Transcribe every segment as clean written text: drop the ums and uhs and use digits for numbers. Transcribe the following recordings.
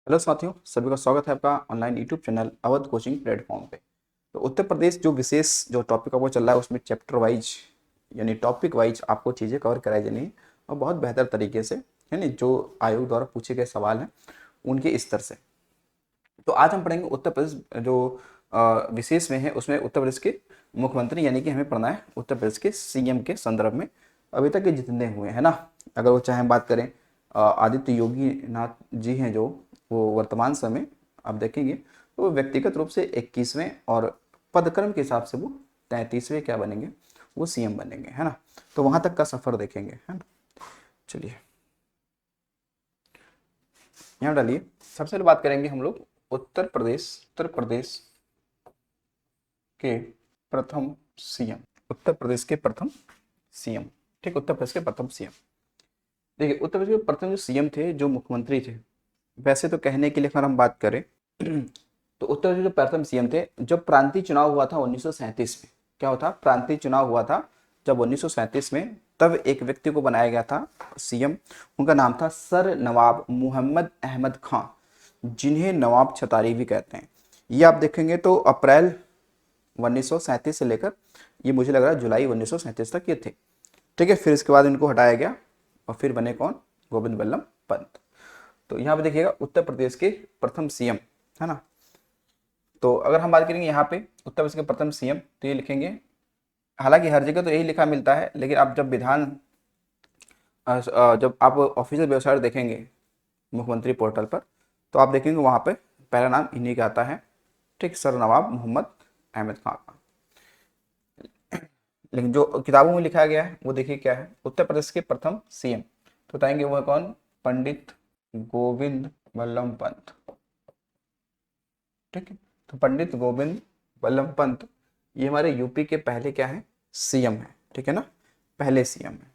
Hello साथियों, सभी का स्वागत है आपका online YouTube channel Awadh coaching platform पे। तो उत्तर प्रदेश जो विशेष जो टॉपिक आपको चल रहा है उसमें चैप्टर वाइज यानी टॉपिक वाइज आपको चीज़ें कवर कराई जानी है और बहुत बेहतर तरीके से, है नहीं, जो आयोग द्वारा पूछे गए सवाल हैं उनके स्तर से। तो आज हम पढ़ेंगे उत्तर प्रदेश जो विशेष में है उसमें उत्तर प्रदेश के मुख्यमंत्री यानी कि हमें पढ़ना है उत्तर प्रदेश के सीएम के संदर्भ में अभी तक के जितने हुए हैं ना। अगर वो चाहे बात करें आदित्य योगी नाथ जी हैं जो वो वर्तमान समय आप देखेंगे तो वो व्यक्तिगत रूप से 21वें और पदक्रम के हिसाब से वो 33वें क्या बनेंगे, वो सीएम बनेंगे, है ना। तो वहां तक का सफर देखेंगे, है ना। चलिए यहाँ डालिए। सबसे पहले बात करेंगे हम लोग उत्तर प्रदेश के प्रथम सीएम। उत्तर प्रदेश के प्रथम सीएम, ठीक, उत्तर प्रदेश के प्रथम सीएम। देखिए उत्तर प्रदेश के प्रथम जो सीएम थे, जो मुख्यमंत्री थे, वैसे तो कहने के लिए अगर हम बात करें तो उत्तर प्रदेश के जो प्रथम सीएम थे, जब प्रांतीय चुनाव हुआ था 1937 में, क्या हुआ था, प्रांतीय चुनाव हुआ था जब 1937 में, तब एक व्यक्ति को बनाया गया था सीएम। उनका नाम था सर नवाब मोहम्मद अहमद खां, जिन्हें नवाब छतारी भी कहते हैं। ये आप देखेंगे तो अप्रैल 1937 से लेकर ये मुझे लग रहा है जुलाई 1937 तक ये थे, ठीक है। फिर इसके बाद इनको हटाया गया और फिर बने कौन, गोविंद बल्लभ पंत। तो यहाँ पे देखिएगा उत्तर प्रदेश के प्रथम सीएम, है ना। तो अगर हम बात करेंगे यहाँ पे उत्तर प्रदेश के प्रथम सीएम तो ये लिखेंगे, हालांकि हर जगह तो यही लिखा मिलता है, लेकिन आप जब जब आप ऑफिशियल वेबसाइट देखेंगे मुख्यमंत्री पोर्टल पर तो आप देखेंगे वहाँ पे पहला नाम इन्हीं का आता है, ठीक, सर नवाब मोहम्मद अहमद खान का। लेकिन जो किताबों में लिखा गया है वो देखिए क्या है, उत्तर प्रदेश के प्रथम सीएम तो बताएंगे वो है कौन, पंडित गोविंद बल्लभ पंत, ठीक है। तो पंडित गोविंद बल्लभ पंत ये हमारे यूपी के पहले क्या है, सीएम है, ठीक है ना, पहले सीएम है।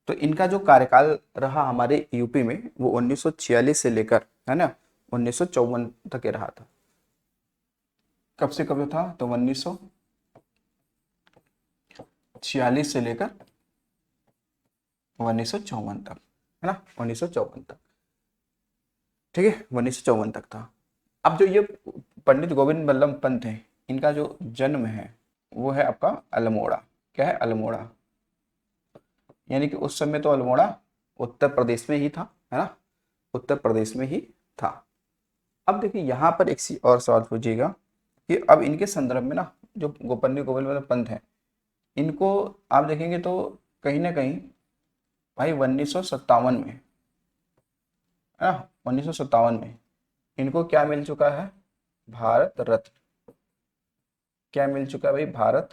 तो इनका जो कार्यकाल रहा हमारे यूपी में वो 1946 से लेकर, है ना, 1954 तक ये रहा था। कब से कब था, तो 1946 से लेकर 1954 तक, है ना, 1954 तक, ठीक है, 1954 तक था। अब जो ये पंडित गोविंद बल्लभ पंत है, इनका जो जन्म है वो है आपका अल्मोड़ा, क्या है, अल्मोड़ा, यानी कि उस समय तो अल्मोड़ा उत्तर प्रदेश में ही था, है ना, उत्तर प्रदेश में ही था। अब देखिए यहाँ पर एक और सवाल पूछिएगा कि अब इनके संदर्भ में ना जो पंडित गोविंद बल्लभ पंत है, इनको आप देखेंगे तो कहीं ना कहीं भाई 1957 में, है ना, 1957 में इनको क्या मिल चुका है, भारत रत्न। क्या मिल चुका है भाई, भारत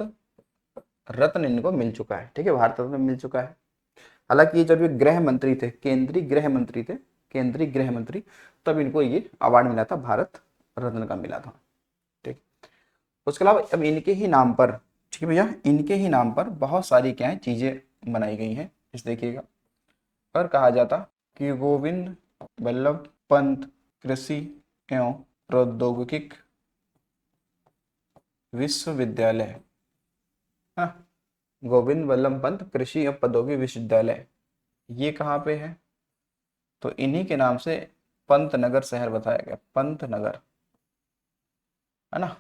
रत्न इनको मिल चुका है, ठीक है, भारत रत्न मिल चुका है। हालांकि ये जब ये गृह मंत्री थे, केंद्रीय गृह मंत्री थे, केंद्रीय गृह मंत्री, तब इनको ये अवार्ड मिला था, भारत रत्न का मिला था, ठीक। उसके अलावा अब इनके ही नाम पर, ठीक है भैया, इनके ही नाम पर बहुत सारी क्या है चीजें बनाई गई हैं। इस देखिएगा, पर कहा जाता कि गोविंद बल्लभ पंत कृषि एवं प्रौद्योगिक विश्वविद्यालय, हाँ, गोविंद बल्लभ पंत कृषि एवं प्रौद्योगिक विश्वविद्यालय, ये कहाँ पे है, तो इन्हीं के नाम से पंतनगर शहर बताया गया, पंतनगर, है ना,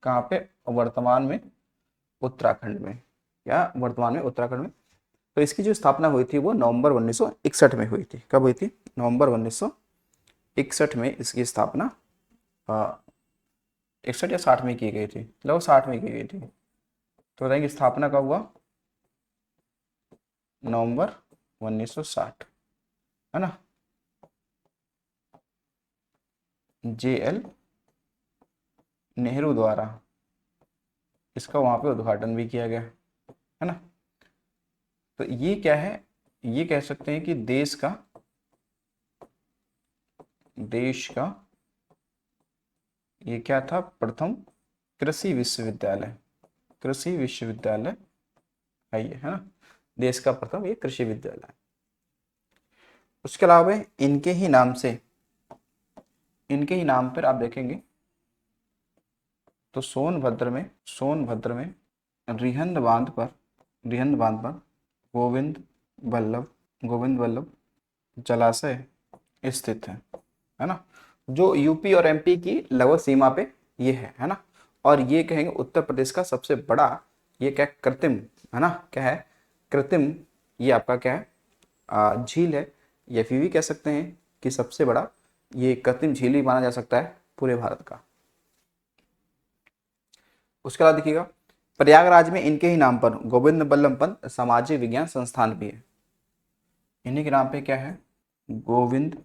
कहाँ पे, वर्तमान में उत्तराखंड में, या वर्तमान में उत्तराखंड में। तो इसकी जो स्थापना हुई थी वो नवंबर 1961 में हुई थी। कब हुई थी, नवंबर 1961 में इसकी स्थापना 61 या 60 में की गई थी, लगभग 60 में की गई थी। तो बताएंगे स्थापना कब हुआ, नवंबर 1960, है ना। JL नेहरू द्वारा इसका वहां पे उद्घाटन भी किया गया, है ना। तो ये क्या है, ये कह सकते हैं कि देश का ये क्या था, प्रथम कृषि विश्वविद्यालय, कृषि विश्वविद्यालय है ये, है ना, देश का प्रथम ये कृषि विद्यालय। उसके अलावा इनके ही नाम से, इनके ही नाम पर आप देखेंगे तो सोनभद्र में रिहंद बांध पर गोविंद बल्लभ जलाशय स्थित है, है ना, जो यूपी और एमपी की लगभग सीमा पे ये है ना। और ये कहेंगे उत्तर प्रदेश का सबसे बड़ा, ये क्या कृत्रिम, है ना, क्या है, कृत्रिम, ये आपका क्या है, झील है, या फिर भी कह सकते हैं कि सबसे बड़ा ये कृत्रिम झील भी माना जा सकता है पूरे भारत का। उसके बाद देखिएगा, प्रयागराज में इनके ही नाम पर गोविंद बल्लभ पंत सामाजिक विज्ञान संस्थान भी है। इन्हीं के नाम पे क्या है, गोविंद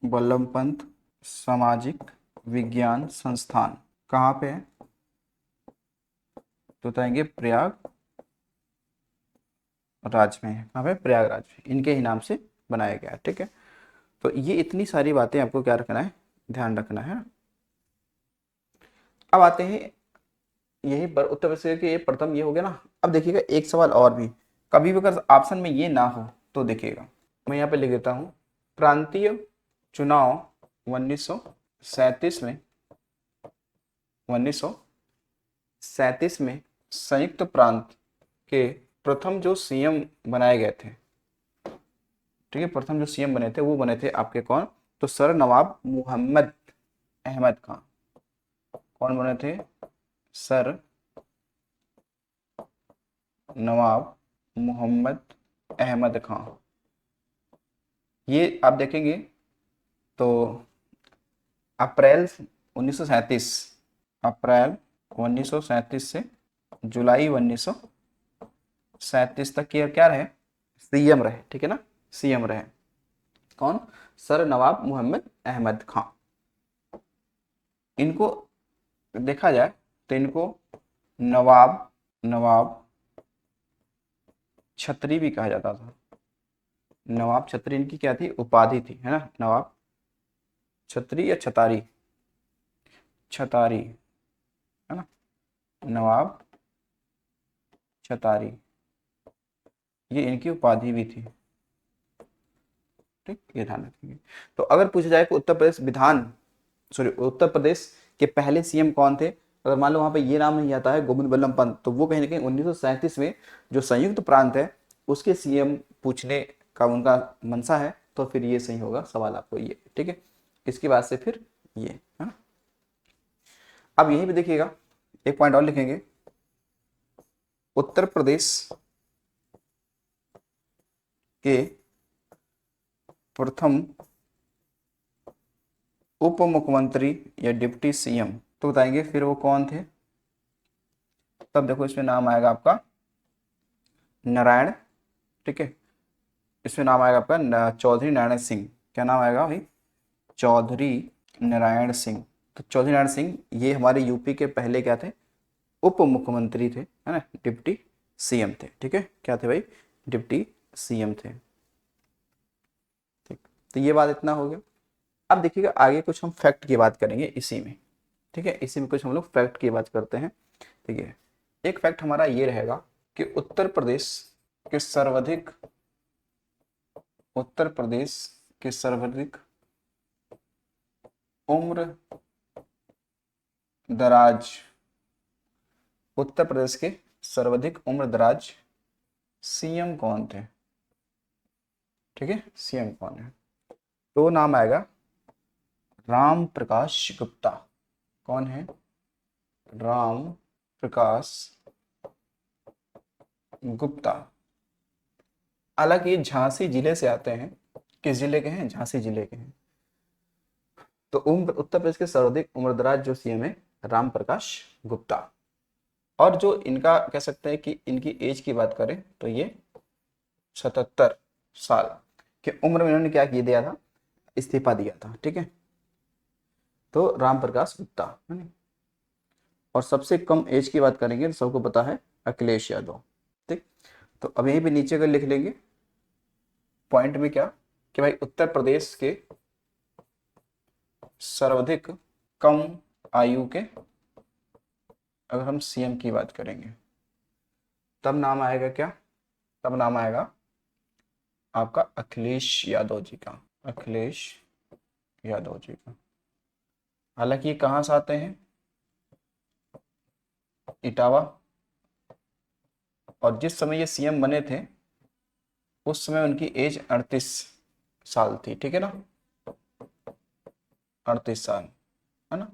बल्लभ पंत सामाजिक विज्ञान संस्थान। कहाँ पे है, तो बताएंगे प्रयागराज में है। कहाँ पे, प्रयागराज में, इनके ही नाम से बनाया गया है। ठीक है, तो ये इतनी सारी बातें आपको क्या रखना है, ध्यान रखना है। अब आते हैं यही पर उत्तर प्रदेश के, ये प्रथम ये हो गया ना। अब देखिएगा एक सवाल और भी, कभी भी अगर ऑप्शन में ये ना हो तो देखिएगा, मैं यहाँ पे लिख देता हूँ, प्रांतीय चुनाव 1937 में, 1937 में संयुक्त प्रांत के प्रथम जो सीएम बनाए गए थे, ठीक है, प्रथम जो सीएम बने थे वो बने थे आपके कौन, तो सर नवाब मोहम्मद अहमद खान। कौन बने थे, सर नवाब मोहम्मद अहमद खान। ये आप देखेंगे तो अप्रैल 1937, अप्रैल 1937 से जुलाई 1937 तक ये क्या रहे, सीएम रहे। ठीक है ना, सीएम रहे कौन, सर नवाब मोहम्मद अहमद खान। इनको देखा जाए तो इनको नवाब, नवाब छतरी भी कहा जाता था। नवाब छतरी इनकी क्या थी, उपाधि थी, है ना, नवाब छतरी या छतारी, छतारी, है ना, नवाब छतारी, ये इनकी उपाधि भी थी। ठीक, ये ध्यान रखेंगे। तो अगर पूछा जाए कि उत्तर प्रदेश विधान, सॉरी, उत्तर प्रदेश के पहले सीएम कौन थे, अगर मान लो वहां पे ये नाम नहीं आता है गोविंद बल्लभ पंत, तो वो कहीं ना कहीं 1937 में जो संयुक्त प्रांत है उसके सीएम पूछने का उनका मंशा है, तो फिर ये सही होगा सवाल आपको ये। ठीक है, इसके बाद से फिर ये, है ना। अब यहीं पे देखिएगा एक पॉइंट और लिखेंगे, उत्तर प्रदेश के प्रथम उप मुख्यमंत्री या डिप्टी सीएम, तो बताएंगे फिर वो कौन थे। तब देखो इसमें नाम आएगा आपका नारायण, ठीक है, इसमें नाम आएगा आपका चौधरी नारायण सिंह। क्या नाम आएगा भाई, चौधरी नारायण सिंह। तो चौधरी नारायण सिंह ये हमारे यूपी के पहले क्या थे, उप मुख्यमंत्री थे, है ना, डिप्टी सीएम थे। ठीक है, क्या थे भाई, डिप्टी सीएम थे। ठीक, तो ये बात इतना हो गया। अब देखिएगा आगे कुछ हम फैक्ट की बात करेंगे इसी में। ठीक है, इसी में कुछ हम लोग फैक्ट की बात करते हैं। ठीक है, एक फैक्ट हमारा ये रहेगा कि उत्तर प्रदेश के सर्वाधिक, उत्तर प्रदेश के सर्वाधिक उम्र दराज, उत्तर प्रदेश के सर्वाधिक उम्र दराज सीएम कौन थे। ठीक है, सीएम कौन है, तो नाम आएगा राम प्रकाश गुप्ता। कौन है, राम प्रकाश गुप्ता। हालांकि ये झांसी जिले से आते हैं, किस जिले के हैं, झांसी जिले के हैं। तो उम्र, उत्तर प्रदेश के सर्वाधिक उम्रदराज जो सीएम है राम प्रकाश गुप्ता। और जो इनका कह सकते हैं कि इनकी एज की बात करें तो ये 77 साल की उम्र में इन्होंने क्या किया दिया था, इस्तीफा दिया था। ठीक है, तो राम प्रकाश गुप्ता है ना। और सबसे कम एज की बात करेंगे तो सबको पता है अखिलेश यादव। ठीक, तो अब यहीं पे नीचे कर लिख लेंगे पॉइंट में क्या, कि भाई उत्तर प्रदेश के सर्वाधिक कम आयु के अगर हम सीएम की बात करेंगे तब नाम आएगा क्या, तब नाम आएगा आपका अखिलेश यादव जी का, अखिलेश यादव जी का। हालांकि ये कहाँ से आते हैं, इटावा, और जिस समय ये सीएम बने थे उस समय उनकी एज 38 साल थी। ठीक है ना, 38 साल, है ना,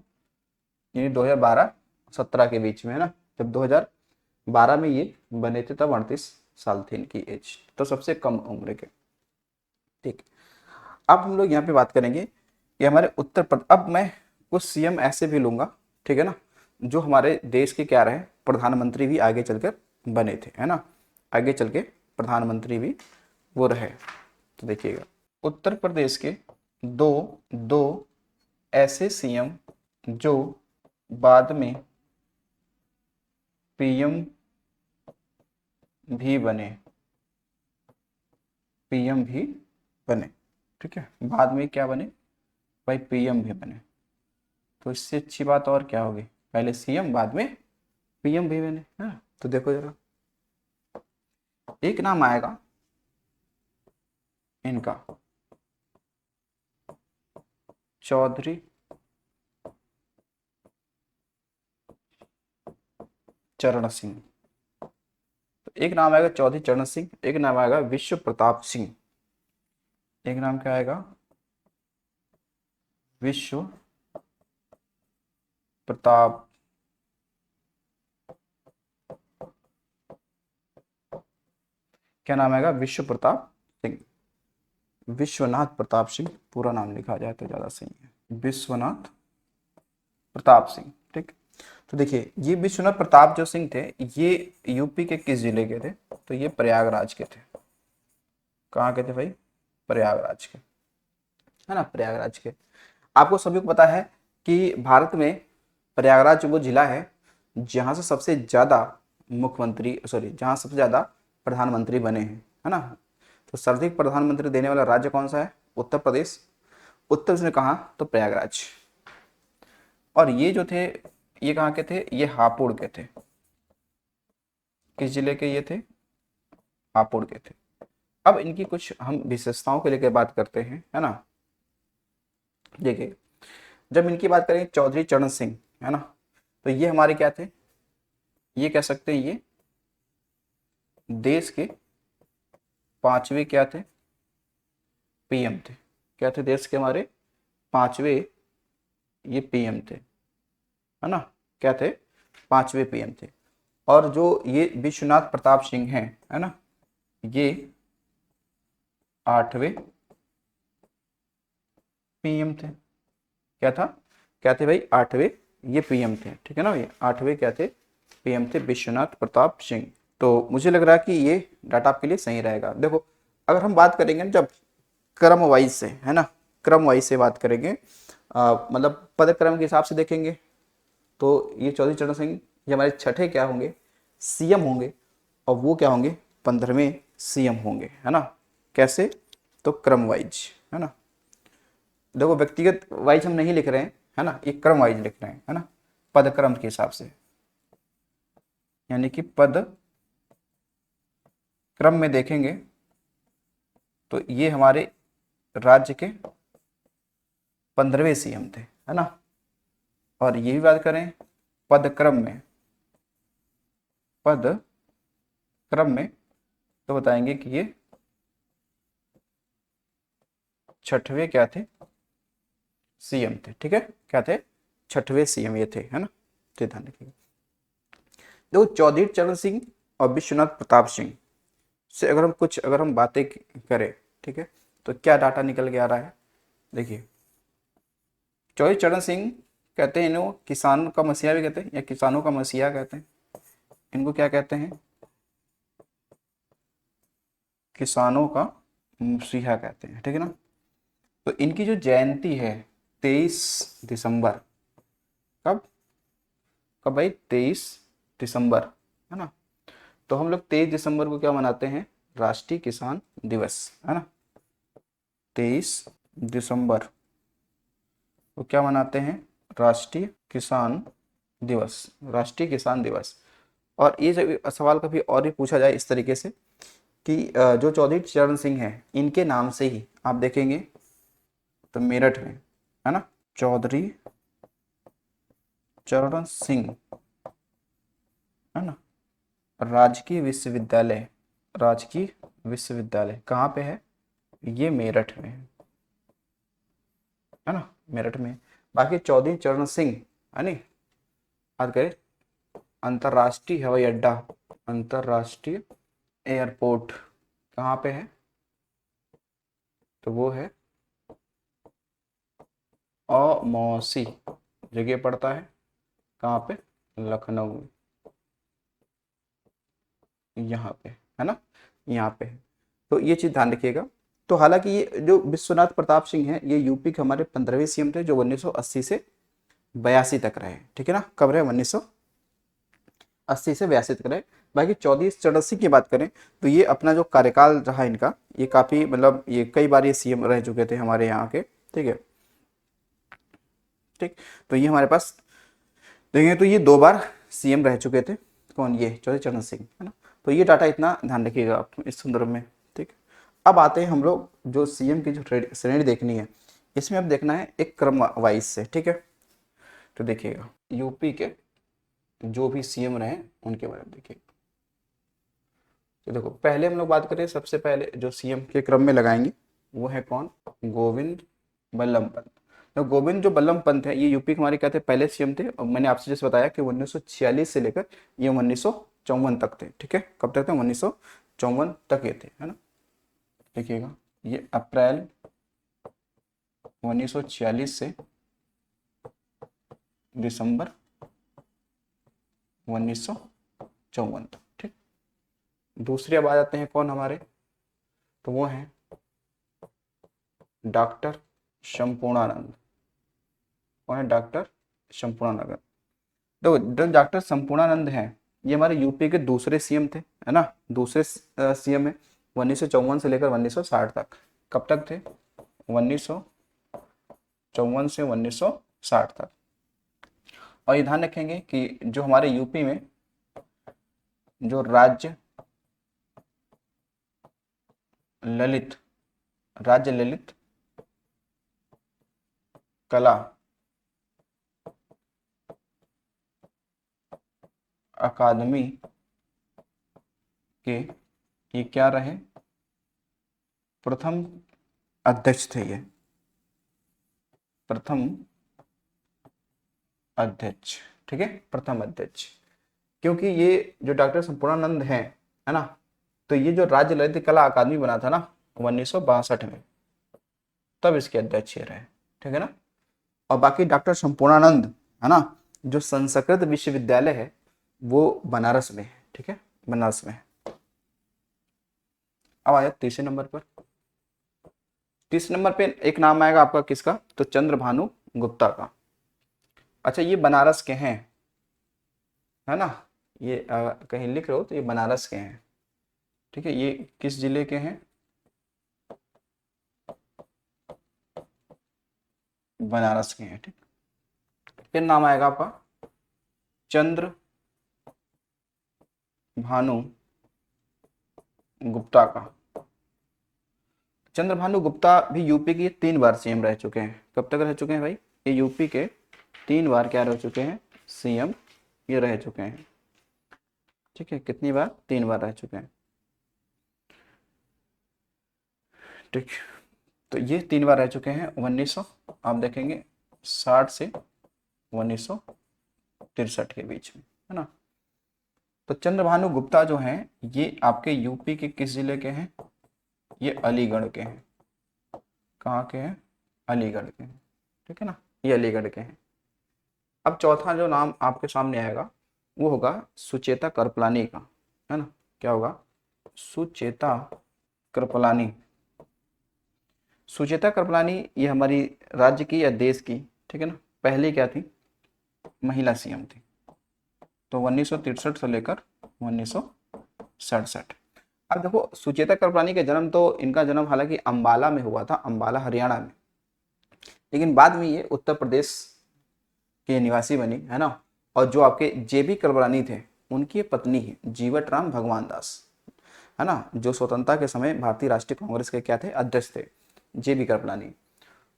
यानी 2012-17 के बीच में, है ना। जब 2012 में ये बने थे तब 38 साल थी इनकी एज, तो सबसे कम उम्र के। ठीक, अब हम लोग यहाँ पे बात करेंगे कि हमारे उत्तर प्रदेश, अब मैं कुछ सीएम ऐसे भी लूंगा, ठीक है ना, जो हमारे देश के क्या रहे, प्रधानमंत्री भी आगे चलकर बने थे, है ना, आगे चल के प्रधानमंत्री भी वो रहे। तो देखिएगा, उत्तर प्रदेश के दो दो ऐसे सीएम जो बाद में पीएम भी बने, पीएम भी बने, ठीक है, बाद में क्या बने भाई, पीएम भी बने। तो इससे अच्छी बात और क्या होगी, पहले सीएम बाद में पीएम भी बने, है ना। तो देखो जरा, एक नाम आएगा इनका, चौधरी चरण सिंह। तो एक नाम आएगा चौधरी चरण सिंह, एक नाम आएगा विश्व प्रताप सिंह, एक नाम क्या आएगा, विश्व प्रताप, क्या नाम आएगा, विश्व प्रताप सिंह, विश्वनाथ प्रताप सिंह, पूरा नाम लिखा जाए तो ज्यादा सही है, विश्वनाथ प्रताप सिंह। ठीक, तो देखिए ये विश्वनाथ प्रताप जो सिंह थे, ये यूपी के किस जिले के थे, तो ये प्रयागराज के थे। कहाँ के थे भाई, प्रयागराज के, है ना, प्रयागराज के। आपको सभी को पता है कि भारत में प्रयागराज वो जिला है जहाँ से सबसे ज्यादा मुख्यमंत्री, सॉरी, जहाँ सबसे ज्यादा प्रधानमंत्री बने हैं, है ना। तो सर्वाधिक प्रधानमंत्री देने वाला राज्य कौन सा है, उत्तर प्रदेश। उत्तर प्रदेश में कहाँ, तो प्रयागराज। और ये जो थे, ये कहाँ के थे, ये हापुड़ के थे। किस जिले के ये थे, हापुड़ के थे। अब इनकी कुछ हम विशेषताओं को लेकर बात करते हैं, है ना। देखिए, जब इनकी बात करें चौधरी चरण सिंह, है ना, तो ये हमारे क्या थे, ये कह सकते हैं ये देश के पांचवे क्या थे, पीएम थे। क्या थे, देश के हमारे पांचवे ये पीएम थे, है ना, क्या थे, पांचवे पीएम थे। और जो ये विश्वनाथ प्रताप सिंह हैं, है ना, ये आठवें पीएम थे। क्या था, क्या थे भाई, आठवें ये पीएम थे, ठीक है ना, ये आठवें क्या थे, पीएम थे, विश्वनाथ प्रताप सिंह। तो मुझे लग रहा है कि ये डाटा आपके लिए सही रहेगा। देखो, अगर हम बात करेंगे जब क्रम वाइज से, है ना, क्रम वाइज से बात करेंगे, मतलब पद क्रम के हिसाब से देखेंगे, तो ये चौधरी चरण सिंह ये हमारे छठे क्या होंगे, सीएम होंगे, और वो क्या होंगे, 15वें सीएम होंगे, है ना। कैसे, तो क्रम वाइज, है ना। देखो व्यक्तिगत वाइज हम नहीं लिख रहे हैं, है ना, ये क्रम वाइज लिख रहे हैं, है ना, पद क्रम के हिसाब से, यानी कि पद क्रम में देखेंगे तो ये हमारे राज्य के 15वें सीएम थे, है ना। और ये भी बात करें पद क्रम में, पद क्रम में, तो बताएंगे कि ये छठवें क्या थे, सीएम थे, ठीक है, क्या थे, छठवें सीएम ये थे, है ना। तो ध्यान रखिएगा। देखो चौधरी चरण सिंह और विश्वनाथ प्रताप सिंह से अगर हम कुछ, अगर हम बातें करें, ठीक है, तो क्या डाटा निकल के आ रहा है। देखिए, चौधरी चरण सिंह कहते हैं इन्हों किसान का मसीहा भी कहते हैं, या किसानों का मसीहा कहते हैं, इनको क्या कहते हैं, किसानों का मसीहा कहते हैं, ठीक है ना। तो इनकी जो जयंती है 23 दिसंबर, कब, कब भाई, 23 दिसंबर, है ना। तो हम लोग 23 दिसंबर को क्या मनाते हैं, राष्ट्रीय किसान दिवस, है ना। 23 दिसंबर को क्या मनाते हैं, राष्ट्रीय किसान दिवस, राष्ट्रीय किसान दिवस। और ये सवाल कभी और भी पूछा जाए इस तरीके से कि जो चौधरी चरण सिंह हैं इनके नाम से ही आप देखेंगे तो मेरठ में, है ना, चौधरी चरण सिंह, है ना, राजकीय विश्वविद्यालय, राजकीय विश्वविद्यालय कहाँ पे है, ये मेरठ में है ना, मेरठ में। बाकी चौधरी चरण सिंह है नी, बात करें अंतर्राष्ट्रीय हवाई अड्डा, अंतर्राष्ट्रीय एयरपोर्ट कहाँ पे है, तो वो है अमौसी जगह पड़ता है, कहाँ पे, लखनऊ, यहाँ पे है ना, यहाँ पे है। तो ये चीज़ ध्यान रखिएगा। तो हालांकि ये जो विश्वनाथ प्रताप सिंह है ये यूपी के हमारे 15वें सीएम थे, जो 1980 से 82 तक रहे, ठीक है ना, कब रहे, 1980 से 82 तक रहे। बाकी चौधरी चरण सिंह की बात करें तो ये अपना जो कार्यकाल रहा इनका, ये काफ़ी मतलब ये कई बार ये सीएम रह चुके थे हमारे यहाँ के, ठीक है, ठीक। तो ये हमारे पास देखेंगे तो ये 2 बार सीएम रह चुके थे, कौन, ये चौधरी चरण सिंह, है ना। तो ये डाटा इतना ध्यान रखिएगा आप इस संदर्भ में, ठीक। अब आते हैं हम लोग जो सीएम की जो श्रेणी देखनी है, इसमें अब देखना है एक क्रम वाइज से, ठीक है। तो देखिएगा यूपी के जो भी सीएम रहे उनके बारे में देखिए। तो देखो पहले हम लोग बात करें, सबसे पहले जो सीएम के क्रम में लगाएंगे वो है कौन, गोविंद बल्लभ पंत। तो गोविंद जो बल्लभ पंत है ये यूपी के हमारे क्या थे, पहले सीएम थे, और मैंने आपसे जैसे बताया कि 1946 से लेकर ये 1954 तक थे, ठीक है, कब तक थे, 1954 तक ये थे, है ना। देखिएगा ये अप्रैल 1946 से दिसंबर 1954 तक, ठीक। दूसरी अब आ जाते हैं कौन हमारे, तो वो हैं डॉक्टर संपूर्णानंद। कौन है, डॉक्टर संपूर्णानंद। देखो डॉक्टर संपूर्णानंद हैं, ये हमारे यूपी के दूसरे सीएम थे, है ना, दूसरे सीएम है 1954 से लेकर 1960 तक। कब तक थे, 1954 से 1960 तक। और ये ध्यान रखेंगे कि जो हमारे यूपी में जो ललित राज्य ललित कला अकादमी के ये क्या रहे, प्रथम अध्यक्ष थे, ये प्रथम अध्यक्ष, ठीक है, प्रथम अध्यक्ष। क्योंकि ये जो डॉक्टर संपूर्णानंद हैं, है ना, तो ये जो राज्य ललित कला अकादमी बना था ना 1962 में, तब इसके अध्यक्ष ये रहे, ठीक है ना। और बाकी डॉक्टर संपूर्णानंद, है ना, जो संस्कृत विश्वविद्यालय है वो बनारस में है, ठीक है, बनारस में है। अब आया तीसरे नंबर पर। तीसरे नंबर पे एक नाम आएगा आपका किसका, तो चंद्रभानु गुप्ता का। अच्छा ये बनारस के हैं, है ना, ये कहीं लिख रहे हो तो ये बनारस के हैं, ठीक है। ये किस जिले के हैं, बनारस के हैं, ठीक। फिर नाम आएगा आपका चंद्र भानु गुप्ता का। चंद्रभानु गुप्ता भी यूपी के 3 बार सीएम रह चुके हैं। कब तक रह चुके हैं भाई, ये यूपी के 3 बार क्या रह चुके हैं, सीएम ये रह चुके हैं, ठीक है। कितनी बार, 3 बार रह चुके हैं, ठीक। तो ये 3 बार रह चुके हैं 1900, आप देखेंगे 60 से 1963 के बीच में, है ना। तो चंद्रभानु गुप्ता जो हैं ये आपके यूपी के किस जिले के हैं, ये अलीगढ़ के हैं। कहाँ के हैं, अलीगढ़ के हैं, ठीक है ना, ये अलीगढ़ के हैं। अब चौथा जो नाम आपके सामने आएगा वो होगा सुचेता कृपलानी का, है ना, क्या होगा, सुचेता कृपलानी। सुचेता कृपलानी ये हमारी राज्य की या देश की, ठीक है ना, पहली क्या थी, महिला सीएम थी। तो 1963 से लेकर 1967। अब देखो सुचेता कृपलानी का जन्म, तो इनका जन्म हालांकि अंबाला में हुआ था, अंबाला हरियाणा में, लेकिन बाद में ये उत्तर प्रदेश के निवासी बनी, है ना। और जो आपके जेबी कृपलानी थे उनकी पत्नी है जीवट राम भगवान दास, है ना, जो स्वतंत्रता के समय भारतीय राष्ट्रीय कांग्रेस के क्या थे, अध्यक्ष थे, जेबी कृपलानी।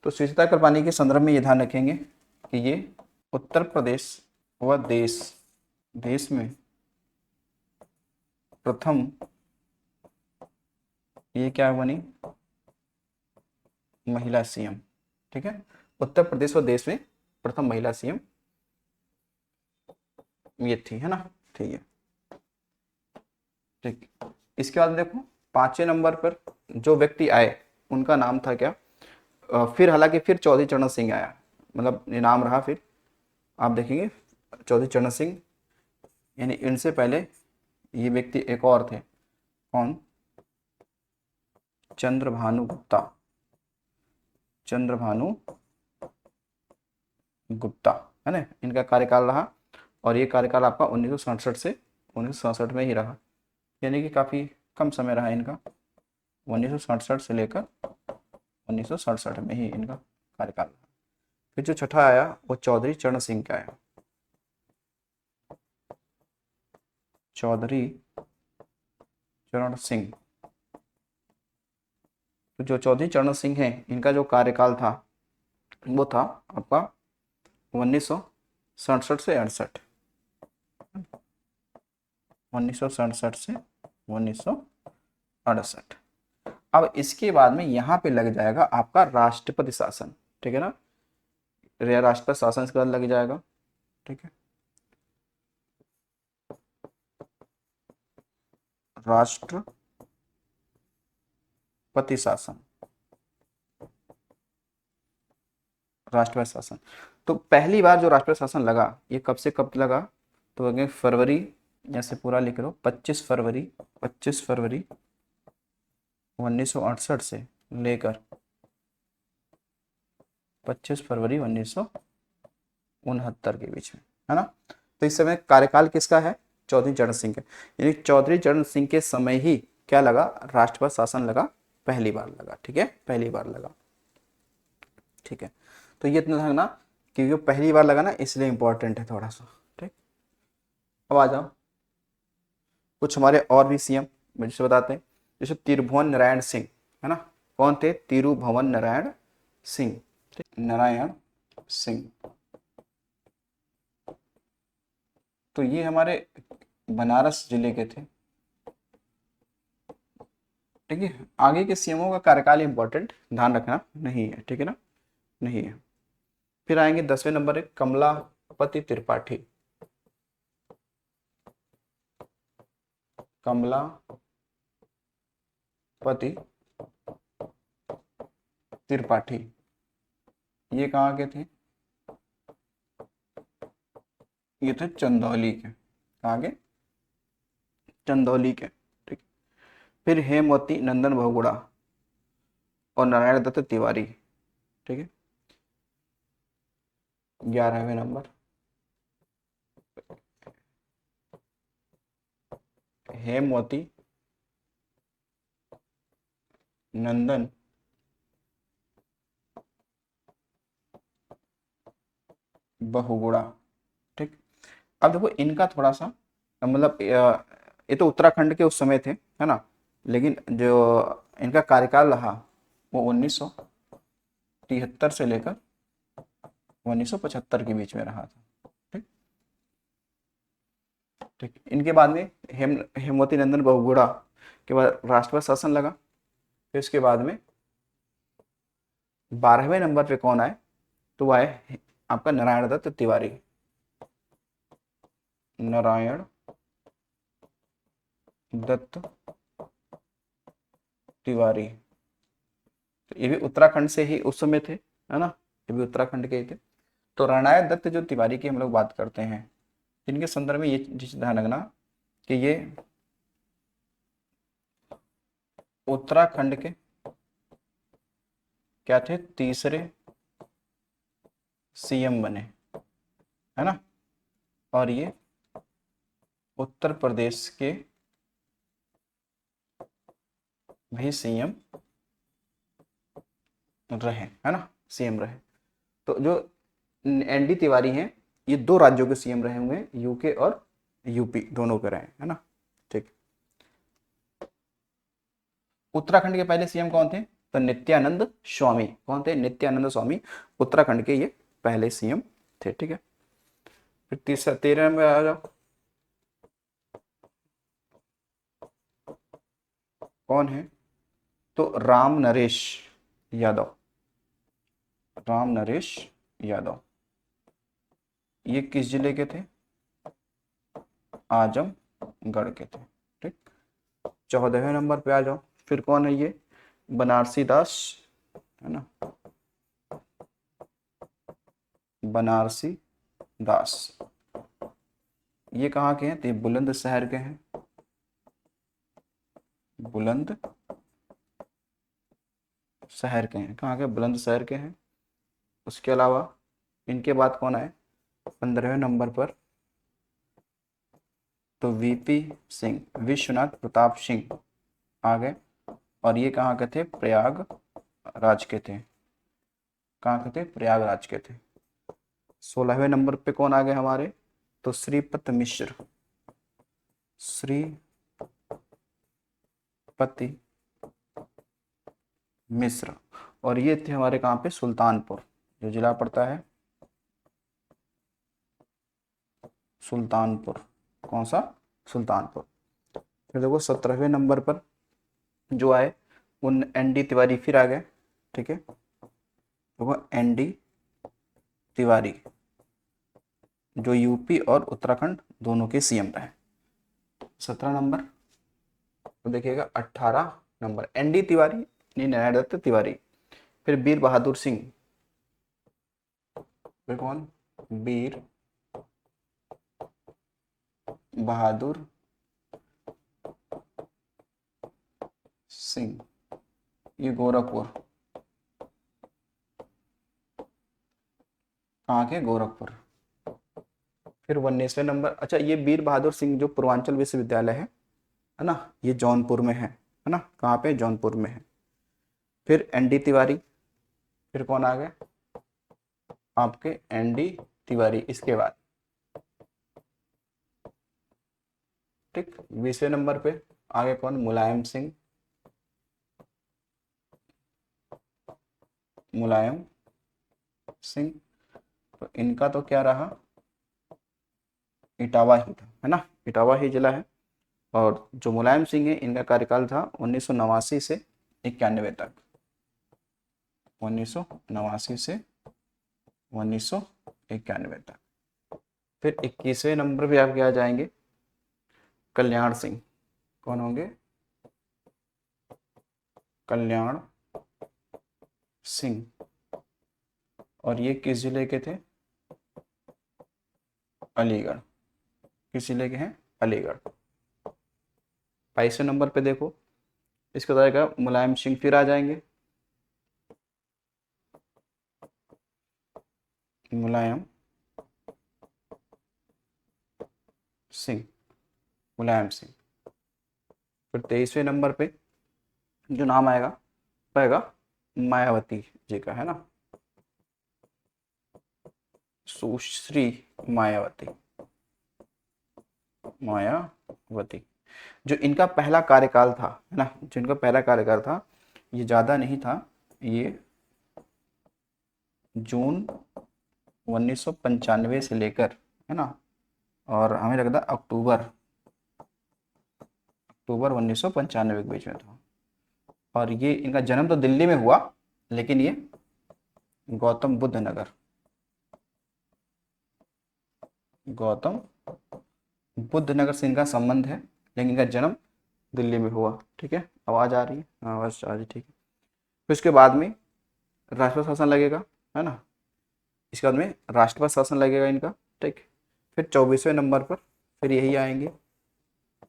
तो सुचेता कृपलानी के संदर्भ में ये ध्यान रखेंगे कि ये उत्तर प्रदेश व देश में प्रथम ये क्या बनी, महिला सीएम, ठीक है। उत्तर प्रदेश और देश में प्रथम महिला सीएम ये थी, है ना। ठीक है, ठीक। इसके बाद देखो 5वें नंबर पर जो व्यक्ति आए उनका नाम था क्या, फिर हालांकि फिर चौधरी चरण सिंह आया, मतलब ये नाम रहा फिर, आप देखेंगे चौधरी चरण सिंह, यानी इनसे पहले ये व्यक्ति एक और थे, कौन, चंद्रभानु गुप्ता, चंद्रभानु गुप्ता, है ना, इनका कार्यकाल रहा। और ये कार्यकाल आपका 1967 से 1967 में ही रहा, यानी कि काफ़ी कम समय रहा इनका, 1967 से लेकर 1967 में ही इनका कार्यकाल रहा। फिर जो छठा आया वो चौधरी चरण सिंह का आया, चौधरी चरण सिंह। तो जो चौधरी चरण सिंह हैं इनका जो कार्यकाल था वो था आपका 1967 से 68, 1967 से 1968। अब इसके बाद में यहाँ पे लग जाएगा आपका राष्ट्रपति शासन, ठीक है ना, राष्ट्रपति शासन इसके बाद लग जाएगा, ठीक है। राष्ट्रपति शासन, राष्ट्रपति शासन। तो पहली बार जो राष्ट्रपति शासन लगा ये कब से कब लगा, तो अगेन फरवरी, जैसे पूरा लिख लो 25 फरवरी 1968 से लेकर 25 फरवरी 1969 के बीच में, है ना। तो इस समय कार्यकाल किसका है, चौधरी चरण सिंह का, यानी चौधरी चरण सिंह के समय ही क्या लगा, राष्ट्रपति शासन लगा, पहली बार लगा, ठीक है, पहली बार लगा, ठीक है। तो ये इतना रखना कि जो पहली बार लगा ना इसलिए इंपॉर्टेंट है थोड़ा सा, ठीक। अब आ जाओ कुछ हमारे और भी सीएम मुझे बताते हैं, जैसे तिरुभुवन नारायण सिंह, है ना, कौन थे, तिरुभुवन नारायण सिंह, नारायण सिंह। तो ये हमारे बनारस जिले के थे, ठीक है। आगे के सीएमओ का कार्यकाल इंपॉर्टेंट ध्यान रखना नहीं है, ठीक है ना, नहीं है। फिर आएंगे 10वें नंबर है कमलापति त्रिपाठी, कमलापति त्रिपाठी, ये कहाँ के थे, ये थे चंदौली के, कहाँ के, चंदौली के, ठीक। फिर हेमवती नंदन बहुगुणा और नारायण दत्त तिवारी, ठीक है। 11वें नंबर हेमवती नंदन बहुगुणा, ठीक। अब देखो इनका थोड़ा सा मतलब ये तो उत्तराखंड के उस समय थे, है ना, लेकिन जो इनका कार्यकाल रहा वो 1973 से लेकर 1975 के बीच में रहा था, ठीक, ठीक। इनके बाद में हेमवती नंदन बहुगुणा के बाद राष्ट्रपति शासन लगा। फिर इसके बाद में 12वें नंबर पे कौन आए, तो वो आए आपका नारायण दत्त तिवारी, नारायण दत्त तिवारी। तो ये भी उत्तराखंड से ही उस समय थे, है ना, ये भी उत्तराखंड के ही थे। तो नारायण दत्त जो तिवारी की हम लोग बात करते हैं, इनके संदर्भ में ये चीज ध्यान रखना कि ये उत्तराखंड के क्या थे, तीसरे सीएम बने, है ना, और ये उत्तर प्रदेश के भी सीएम रहे, है ना, सीएम रहे। तो जो एनडी तिवारी हैं ये दो राज्यों के सीएम रहे हुए हैं, यूके और यूपी दोनों के रहे, है ना, ठीक। उत्तराखंड के पहले सीएम कौन थे, तो नित्यानंद स्वामी, कौन थे, नित्यानंद स्वामी, उत्तराखंड के ये पहले सीएम थे, ठीक है। फिर तीसरा 13 में आ जाओ, कौन है, तो राम नरेश यादव, राम नरेश यादव। ये किस जिले के थे? आजमगढ़ के थे। ठीक, 14वें नंबर पे आ जाओ। फिर कौन है ये? बनारसी दास, है ना, बनारसी दास। ये कहाँ के हैं? तो ये बुलंदशहर के हैं, बुलंद शहर के हैं। कहाँ के? बुलंदशहर के हैं। उसके अलावा इनके बाद कौन आए 15वें नंबर पर? तो वीपी सिंह, विश्वनाथ प्रताप सिंह आ गए। और ये कहाँ के थे? प्रयागराज के थे। कहाँ के थे? प्रयागराज के थे। 16वें नंबर पे कौन आ गए हमारे? तो श्रीपत मिश्र, श्रीपति मिश्र। और ये थे हमारे कहाँ पे? सुल्तानपुर, जो जिला पड़ता है सुल्तानपुर। कौन सा? सुल्तानपुर। फिर देखो 17वें नंबर पर जो आए उन एनडी तिवारी फिर आ गए। ठीक है, देखो एनडी तिवारी जो यूपी और उत्तराखंड दोनों के सीएम रहे। 17 नंबर। तो देखिएगा 18 नंबर एनडी तिवारी, नहीं नारायण दत्त तिवारी। फिर वीर बहादुर सिंह। फिर कौन? वीर बहादुर सिंह, ये गोरखपुर। कहाँ के? गोरखपुर। फिर 19वें नंबर, अच्छा ये वीर बहादुर सिंह जो पूर्वांचल विश्वविद्यालय है ना, ये जौनपुर में है ना। कहाँ पे? जौनपुर में है। फिर एनडी तिवारी। फिर कौन आ गए आपके? एनडी तिवारी। इसके बाद ठीक 20वें नंबर पे आगे कौन? मुलायम सिंह, मुलायम सिंह। तो इनका तो क्या रहा? इटावा ही था, है ना, इटावा ही जिला है। और जो मुलायम सिंह है इनका कार्यकाल था 1989 से 91 तक। 1989 से 1991 तक। फिर 21वें नंबर पे आप क्या जाएंगे? कल्याण सिंह। कौन होंगे? कल्याण सिंह। और ये किस जिले के थे? अलीगढ़। किस जिले के हैं? अलीगढ़। 22वें नंबर पे देखो, इसके जाएगा मुलायम सिंह फिर आ जाएंगे। मुलायम सिंह, मुलायम सिंह। फिर 23वें नंबर पे जो नाम आएगा वो आएगा मायावती जी का, है ना, सुश्री मायावती, मायावती। जो इनका पहला कार्यकाल था, है ना, जो इनका पहला कार्यकाल था, ये ज़्यादा नहीं था। ये जून 1995 से लेकर, है ना, और हमें लगता है अक्टूबर, अक्टूबर 1995 के बीच में था। और ये इनका जन्म तो दिल्ली में हुआ, लेकिन ये गौतम बुद्ध नगर, गौतम बुद्ध नगर से इनका संबंध है, लेकिन इनका जन्म दिल्ली में हुआ। ठीक है, आवाज़ आ रही है? हाँ आवाज़ आ रही है, ठीक है। फिर उसके बाद में राष्ट्रपति शासन लगेगा, है ना, इसके बाद में राष्ट्रपति शासन लगेगा इनका। ठीक, फिर 24वें नंबर पर फिर यही आएंगे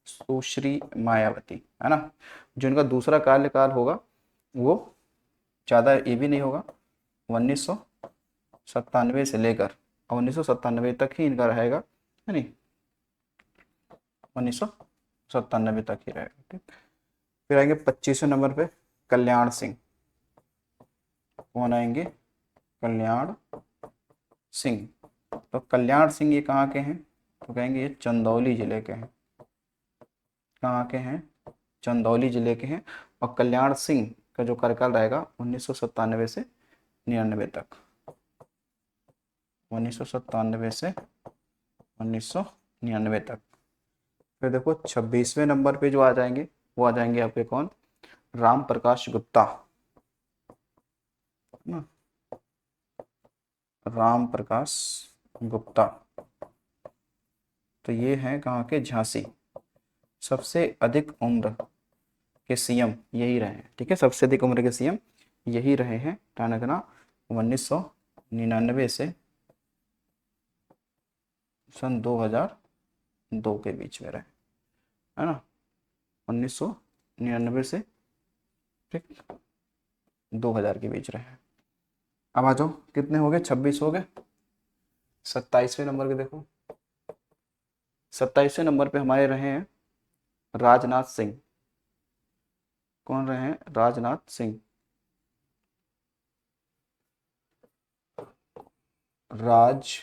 सुश्री मायावती, है ना। जो इनका दूसरा कार्यकाल होगा वो ज़्यादा ये भी नहीं होगा, 1997 से लेकर 1997 तक ही इनका रहेगा, है नहीं, 1997 तक ही रहेगा। ठीक, फिर आएंगे 25वें नंबर पे कल्याण सिंह। कौन आएंगे? कल्याण सिंह। तो कल्याण सिंह ये कहाँ के हैं? तो कहेंगे ये चंदौली जिले के हैं। कहाँ के हैं? चंदौली जिले के हैं। और कल्याण सिंह का जो कार्यकाल रहेगा 1997 से 99 तक, 1997 से 1999 तक। फिर देखो 26वें नंबर पे जो आ जाएंगे वो आ जाएंगे आपके कौन? राम प्रकाश गुप्ता, है ना, राम प्रकाश गुप्ता। तो ये हैं कहाँ के, झांसी। सबसे अधिक उम्र के सीएम यही रहे हैं, ठीक है, सबसे अधिक उम्र के सीएम यही रहे हैं। टानगना 1999 से सन 2002 के बीच में रहे, है ना, 1999 से ठीक 2000 के बीच रहे। अब आ जाओ, कितने हो गए, 26 हो गए। 27वें नंबर पे देखो, 27वें नंबर पे हमारे रहे हैं राजनाथ सिंह। कौन रहे हैं, राजनाथ सिंह। राजनाथ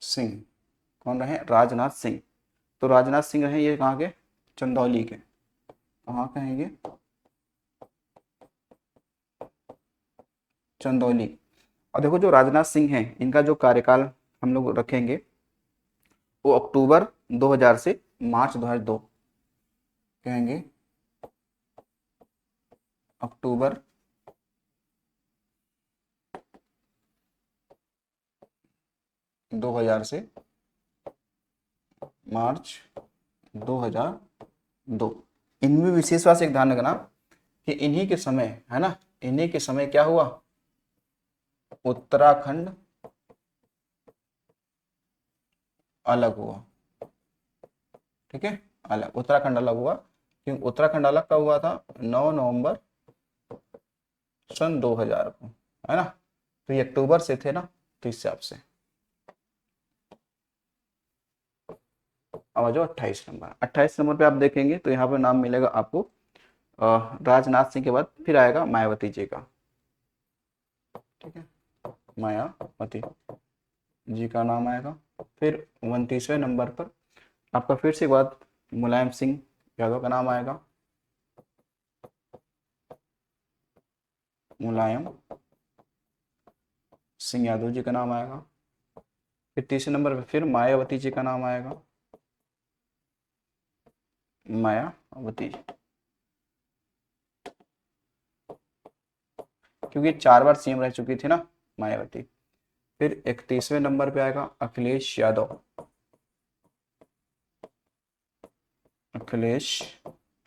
सिंह, कौन रहे, राजनाथ सिंह। तो राजनाथ सिंह रहे ये कहाँ के, चंदौली के। कहाँ कहेंगे, चंदौली। और देखो जो राजनाथ सिंह हैं, इनका जो कार्यकाल हम लोग रखेंगे वो अक्टूबर 2000 से मार्च 2002 कहेंगे। अक्टूबर 2000 से मार्च 2002। इनमें विशेष बात से एक ध्यान रखना कि इन्हीं के समय, है ना, इन्हीं के समय क्या हुआ, उत्तराखंड अलग हुआ, ठीक है, अलग, उत्तराखंड अलग हुआ। क्योंकि उत्तराखंड अलग कब हुआ था, 9 नवंबर सन 2000 को, है ना। तो ये अक्टूबर से थे ना, तो इस हिसाब से। अब आ जाओ 28 नंबर। 28 नंबर पे आप देखेंगे तो यहाँ पे नाम मिलेगा आपको राजनाथ सिंह के बाद फिर आएगा मायावती जी का, ठीक है, मायावती जी का नाम आएगा। फिर 29वें नंबर पर आपका फिर से एक बात मुलायम सिंह यादव का नाम आएगा, मुलायम सिंह यादव जी का नाम आएगा। फिर तीसरे नंबर पर फिर मायावती जी का नाम आएगा, मायावती जी, क्योंकि 4 बार सीएम रह चुकी थी ना मायावती। फिर 31वें नंबर पे आएगा अखिलेश यादव, अखिलेश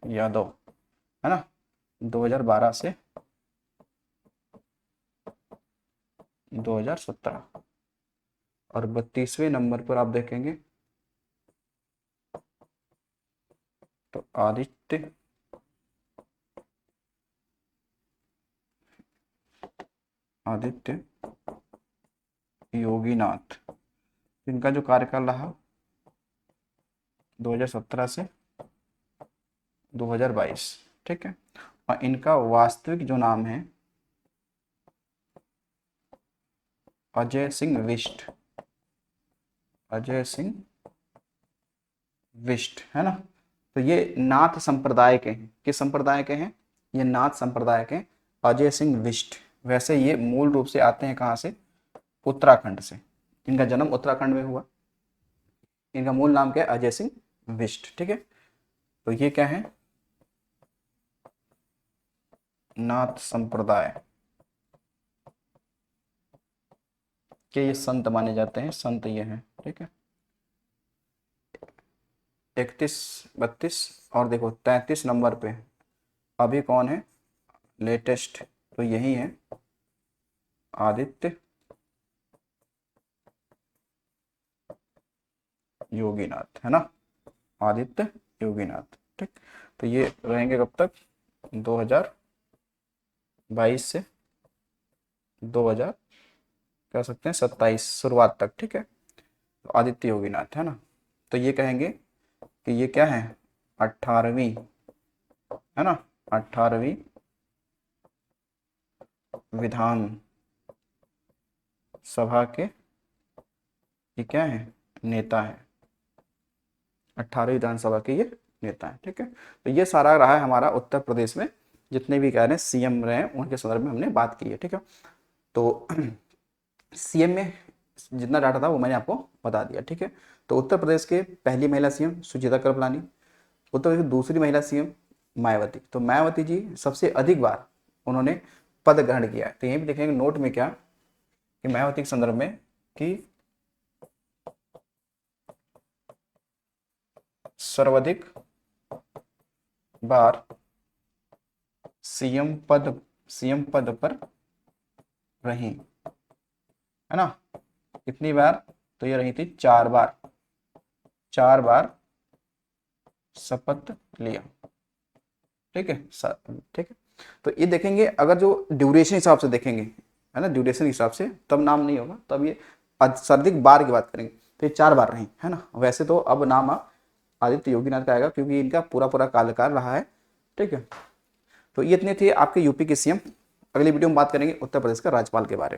यादव, है ना, 2012 से 2017। और 32वें नंबर पर आप देखेंगे तो आदित्य आदित्य योगीनाथ। इनका जो कार्यकाल रहा 2017 से 2022, ठीक है। और इनका वास्तविक जो नाम है अजय सिंह विष्ट, अजय सिंह विष्ट, है ना। तो ये नाथ संप्रदाय के हैं, किस संप्रदाय के हैं, ये नाथ संप्रदाय के अजय सिंह विष्ट। वैसे ये मूल रूप से आते हैं कहाँ से, उत्तराखंड से। इनका जन्म उत्तराखंड में हुआ। इनका मूल नाम क्या है, अजय सिंह विष्ट, ठीक है। तो ये क्या है, नाथ संप्रदाय के ये संत माने जाते हैं, संत ये हैं, ठीक है। 31, 32 और देखो 33 नंबर पे अभी कौन है लेटेस्ट, तो यही है आदित्य योगीनाथ, है ना, आदित्य योगीनाथ, ठीक। तो ये रहेंगे कब तक, 2022 से 2000 कह सकते हैं 27 शुरुआत तक, ठीक है। तो आदित्य योगीनाथ, है ना। तो ये कहेंगे कि ये क्या है, 18वीं, है ना, 18वीं विधान सभा के ये क्या है, नेता है। 18वीं विधानसभा के ये नेता है, ठीक है। तो ये सारा रहा है हमारा उत्तर प्रदेश में जितने भी कह रहे हैं सीएम रहे हैं उनके संदर्भ में हमने बात की है, ठीक है। तो सीएम में जितना डाटा था वो मैंने आपको बता दिया, ठीक है। तो उत्तर प्रदेश के पहली महिला सीएम सुचिता कृपलानी, उत्तर प्रदेश की दूसरी महिला सीएम मायावती। तो मायावती जी सबसे अधिक बार उन्होंने पद ग्रहण किया है। तो यहीं भी देखेंगे नोट में क्या कि मायावती के संदर्भ में कि सर्वाधिक बार सीएम पद पर रही, है ना। कितनी बार? तो ये रही थी 4 बार, 4 बार शपथ लिया। ठीक है ठीक है। तो ये देखेंगे अगर जो ड्यूरेशन हिसाब से देखेंगे, है ना, ड्यूरेशन हिसाब से तब नाम नहीं होगा, तब ये सर्वाधिक बार की बात करेंगे तो ये 4 बार रही, है ना। वैसे तो अब नाम आदित्य योगीनाथ का आएगा क्योंकि इनका पूरा पूरा कार्यकाल रहा है। ठीक है। तो ये इतने थे आपके यूपी के सीएम। अगली वीडियो में बात करेंगे उत्तर प्रदेश का राज्यपाल के बारे में।